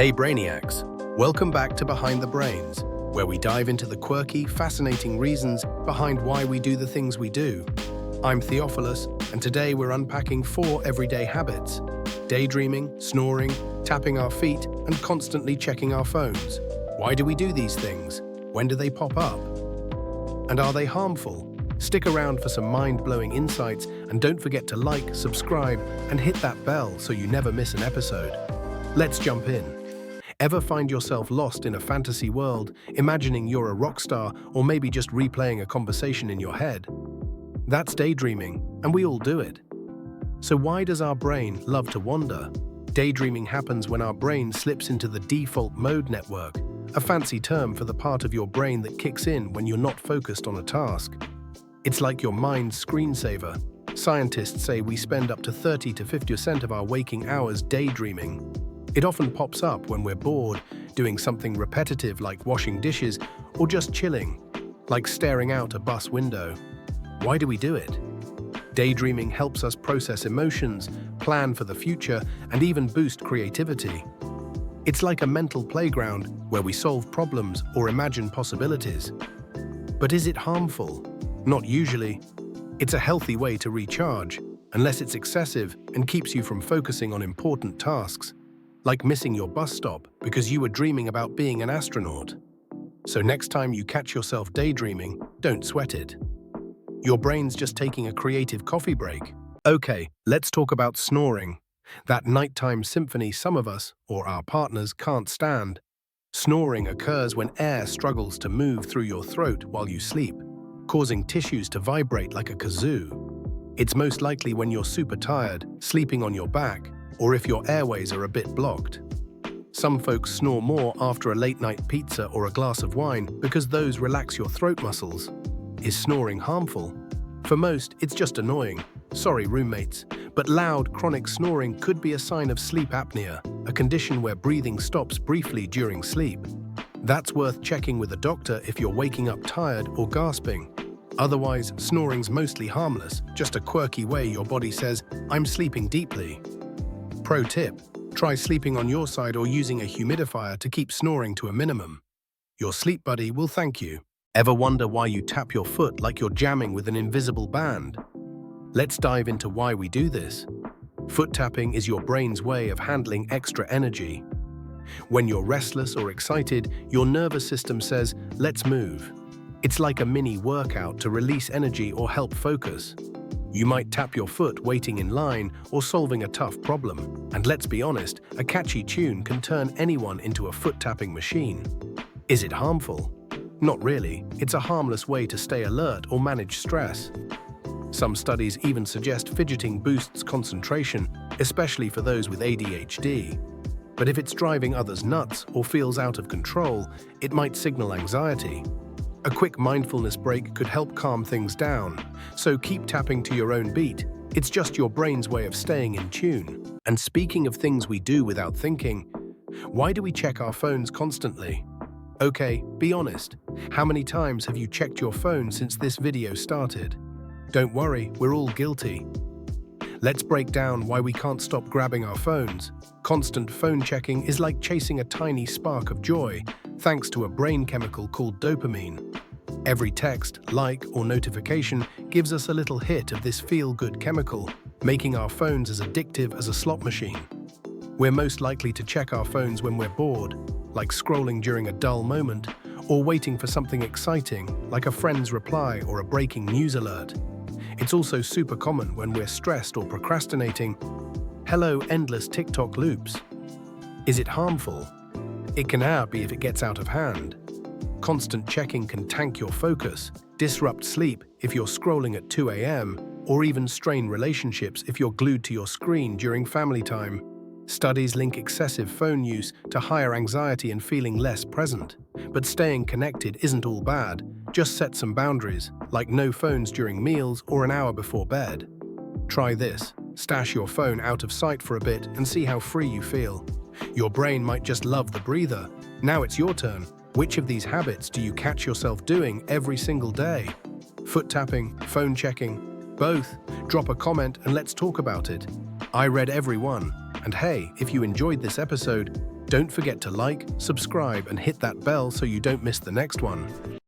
Hey Brainiacs, welcome back to Behind the Brains, where we dive into the quirky, fascinating reasons behind why we do the things we do. I'm Theophilus, and today we're unpacking 4 everyday habits: daydreaming, snoring, tapping our feet, and constantly checking our phones. Why do we do these things? When do they pop up? And are they harmful? Stick around for some mind-blowing insights, and don't forget to like, subscribe, and hit that bell so you never miss an episode. Let's jump in. Ever find yourself lost in a fantasy world, imagining you're a rock star or maybe just replaying a conversation in your head? That's daydreaming, and we all do it. So why does our brain love to wander? Daydreaming happens when our brain slips into the default mode network, a fancy term for the part of your brain that kicks in when you're not focused on a task. It's like your mind's screensaver. Scientists say we spend up to 30 to 50% of our waking hours daydreaming. It often pops up when we're bored, doing something repetitive like washing dishes, or just chilling, like staring out a bus window. Why do we do it? Daydreaming helps us process emotions, plan for the future, and even boost creativity. It's like a mental playground where we solve problems or imagine possibilities. But is it harmful? Not usually. It's a healthy way to recharge, unless it's excessive and keeps you from focusing on important tasks, like missing your bus stop because you were dreaming about being an astronaut. So next time you catch yourself daydreaming, don't sweat it. Your brain's just taking a creative coffee break. Okay, let's talk about snoring. That nighttime symphony some of us, or our partners, can't stand. Snoring occurs when air struggles to move through your throat while you sleep, causing tissues to vibrate like a kazoo. It's most likely when you're super tired, sleeping on your back, or if your airways are a bit blocked. Some folks snore more after a late-night pizza or a glass of wine because those relax your throat muscles. Is snoring harmful? For most, it's just annoying. Sorry, roommates. But loud, chronic snoring could be a sign of sleep apnea, a condition where breathing stops briefly during sleep. That's worth checking with a doctor if you're waking up tired or gasping. Otherwise, snoring's mostly harmless, just a quirky way your body says, "I'm sleeping deeply." Pro tip: try sleeping on your side or using a humidifier to keep snoring to a minimum. Your sleep buddy will thank you. Ever wonder why you tap your foot like you're jamming with an invisible band? Let's dive into why we do this. Foot tapping is your brain's way of handling extra energy. When you're restless or excited, your nervous system says, "Let's move." It's like a mini workout to release energy or help focus. You might tap your foot waiting in line or solving a tough problem. And let's be honest, a catchy tune can turn anyone into a foot-tapping machine. Is it harmful? Not really. It's a harmless way to stay alert or manage stress. Some studies even suggest fidgeting boosts concentration, especially for those with ADHD. But if it's driving others nuts or feels out of control, it might signal anxiety. A quick mindfulness break could help calm things down, so keep tapping to your own beat. It's just your brain's way of staying in tune. And speaking of things we do without thinking, why do we check our phones constantly? Okay, be honest. How many times have you checked your phone since this video started? Don't worry, we're all guilty. Let's break down why we can't stop grabbing our phones. Constant phone checking is like chasing a tiny spark of joy, thanks to a brain chemical called dopamine. Every text, like, or notification gives us a little hit of this feel-good chemical, making our phones as addictive as a slot machine. We're most likely to check our phones when we're bored, like scrolling during a dull moment, or waiting for something exciting, like a friend's reply or a breaking news alert. It's also super common when we're stressed or procrastinating. Hello, endless TikTok loops. Is it harmful? It can be if it gets out of hand. Constant checking can tank your focus, disrupt sleep if you're scrolling at 2 a.m., or even strain relationships if you're glued to your screen during family time. Studies link excessive phone use to higher anxiety and feeling less present. But staying connected isn't all bad. Just set some boundaries, like no phones during meals or an hour before bed. Try this. Stash your phone out of sight for a bit and see how free you feel. Your brain might just love the breather. Now it's your turn. Which of these habits do you catch yourself doing every single day? Foot tapping, phone checking, both? Drop a comment and let's talk about it. I read every one. And hey, if you enjoyed this episode, Don't forget to like, subscribe, and hit that bell so you don't miss the next one.